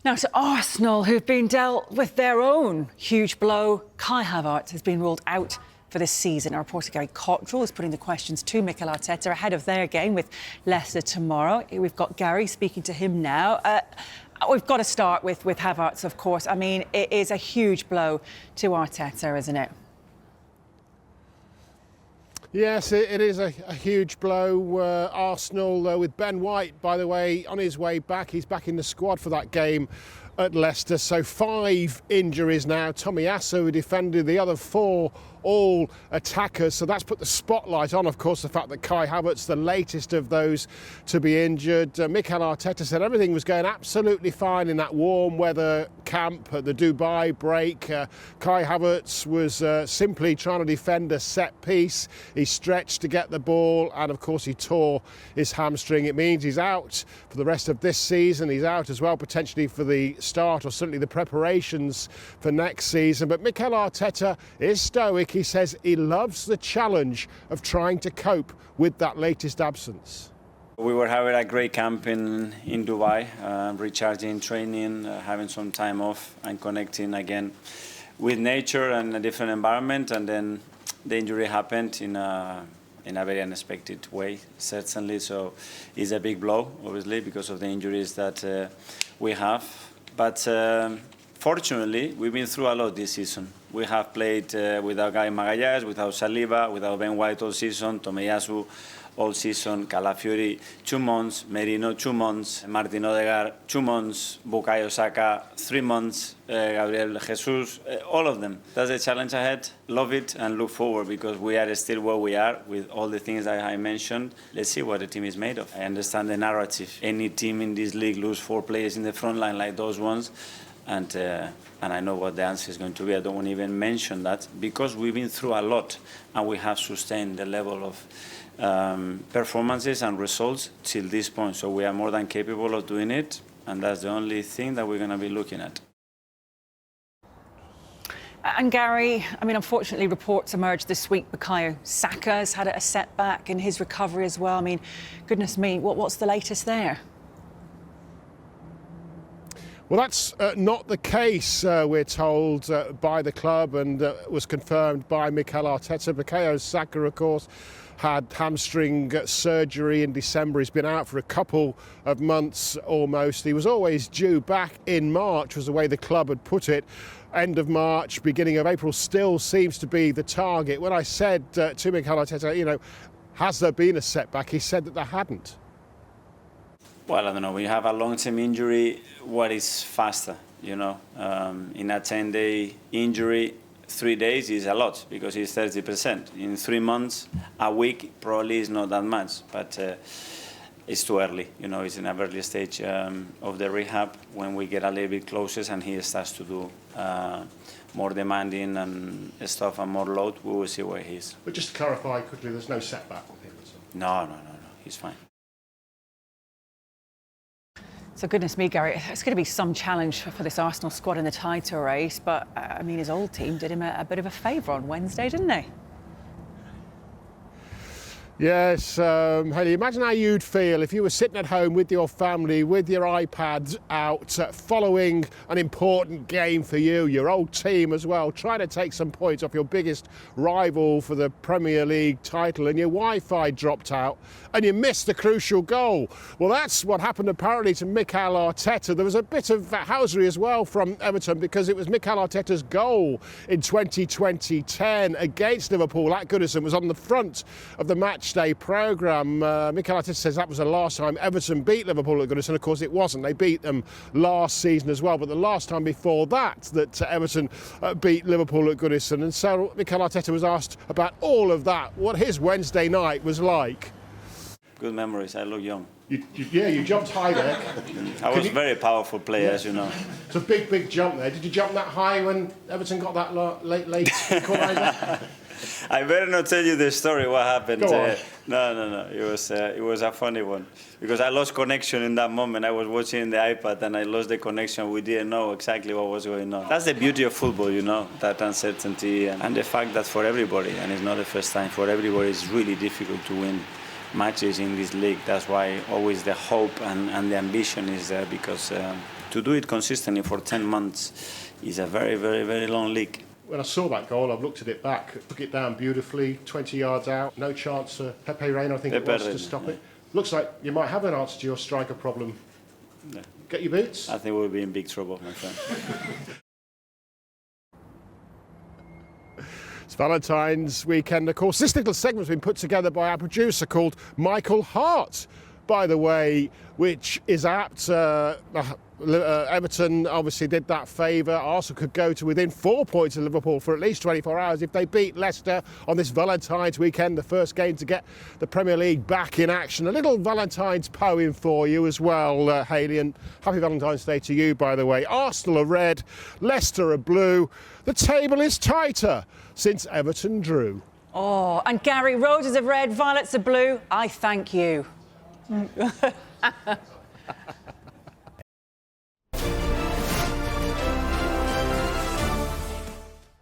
Now to Arsenal, who've been dealt with their own huge blow. Kai Havertz has been ruled out for this season. Our reporter Gary Cottrell is putting the questions to Mikel Arteta ahead of their game with Leicester tomorrow. We've got Gary speaking to him now. We've got to start with Havertz, of course. I mean, it is a huge blow to Arteta, isn't it? Yes, it is a huge blow. Arsenal, with Ben White, by the way, on his way back. He's back in the squad for that game at Leicester. So 5 injuries now. Tomiyasu, who defended, the other 4 all attackers. So that's put the spotlight on, of course, the fact that Kai Havertz, the latest of those to be injured. Mikel Arteta said everything was going absolutely fine in that warm weather camp at the Dubai break. Kai Havertz was simply trying to defend a set piece. He stretched to get the ball, and of course he tore his hamstring. It means he's out for the rest of this season. He's out as well potentially for the start, or certainly the preparations for next season. But Mikel Arteta is stoic. He says he loves the challenge of trying to cope with that latest absence. We were having a great camp in Dubai, recharging, training, having some time off and connecting again with nature and a different environment. And then the injury happened in a very unexpected way, certainly. So it's a big blow, obviously, because of the injuries that we have. But fortunately, we've been through a lot this season. We have played without Guy Magalhaes, without Saliba, without Ben White all season, Tomiyasu all season, Calafiori 2 months, Merino 2 months, Martin Odegaard 2 months, Bukayo Saka 3 months, Gabriel Jesus, all of them. That's the challenge ahead. Love it and look forward, because we are still where we are with all the things that I mentioned. Let's see what the team is made of. I understand the narrative. Any team in this league lose 4 players in the front line like those ones. And I know what the answer is going to be. I don't want to even mention that, because we've been through a lot and we have sustained the level of performances and results till this point. So we are more than capable of doing it, and that's the only thing that we're going to be looking at. And Gary, I mean, unfortunately, reports emerged this week. Bukayo Saka has had a setback in his recovery as well. I mean, goodness me, what's the latest there? Well, that's not the case, we're told, by the club, and was confirmed by Mikel Arteta. Bukayo Saka, of course, had hamstring surgery in December. He's been out for a couple of months almost. He was always due back in March, was the way the club had put it. End of March, beginning of April still seems to be the target. When I said to Mikel Arteta, you know, has there been a setback, he said that there hadn't. Well, I don't know. When you have a long-term injury, what is faster, you know? In a 10-day injury, 3 days is a lot, because it's 30%. In 3 months, a week probably is not that much, but it's too early. You know, it's in a early stage of the rehab. When we get a little bit closer and he starts to do more demanding and stuff and more load, we will see where he is. But just to clarify quickly, there's no setback with him? No. He's fine. So goodness me, Gary, it's going to be some challenge for this Arsenal squad in the title race. But, I mean, his old team did him a bit of a favour on Wednesday, didn't they? Yes, Haley, imagine how you'd feel if you were sitting at home with your family, with your iPads out, following an important game for you, your old team as well, trying to take some points off your biggest rival for the Premier League title, and your Wi-Fi dropped out and you missed the crucial goal. Well, that's what happened apparently to Mikel Arteta. There was a bit of housery as well from Everton, because it was Mikel Arteta's goal in 2010 against Liverpool at Goodison was on the front of the matchday programme. Mikel Arteta says that was the last time Everton beat Liverpool at Goodison. Of course, it wasn't. They beat them last season as well, but the last time before that Everton beat Liverpool at Goodison. And so Mikel Arteta was asked about all of that, what his Wednesday night was like. Good memories. I look young. You jumped high there. I was a very powerful player, as you know. It's a big jump there. Did you jump that high when Everton got that late equaliser? I better not tell you the story, what happened. Go on. No. It was a funny one, because I lost connection in that moment. I was watching the iPad and I lost the connection. We didn't know exactly what was going on. That's the beauty of football, you know, that uncertainty and the fact that for everybody, and it's not the first time, for everybody it's really difficult to win matches in this league. That's why always the hope and the ambition is there, because to do it consistently for 10 months is a very, very, very long league. When I saw that goal, I've looked at it back, took it down beautifully, 20 yards out, no chance for Pepe Reina, I think it was, to stop it. Looks like you might have an answer to your striker problem. Yeah. Get your boots? I think we'll be in big trouble, my friend. It's Valentine's weekend, of course. This little segment's been put together by our producer called Michael Hart, by the way, which is apt. Everton obviously did that favour. Arsenal could go to within 4 points of Liverpool for at least 24 hours if they beat Leicester on this Valentine's weekend, the first game to get the Premier League back in action. A little Valentine's poem for you as well, Hayley, and happy Valentine's Day to you, by the way. Arsenal are red, Leicester are blue. The table is tighter since Everton drew. Oh, and Gary, roses are red, violets are blue. I thank you.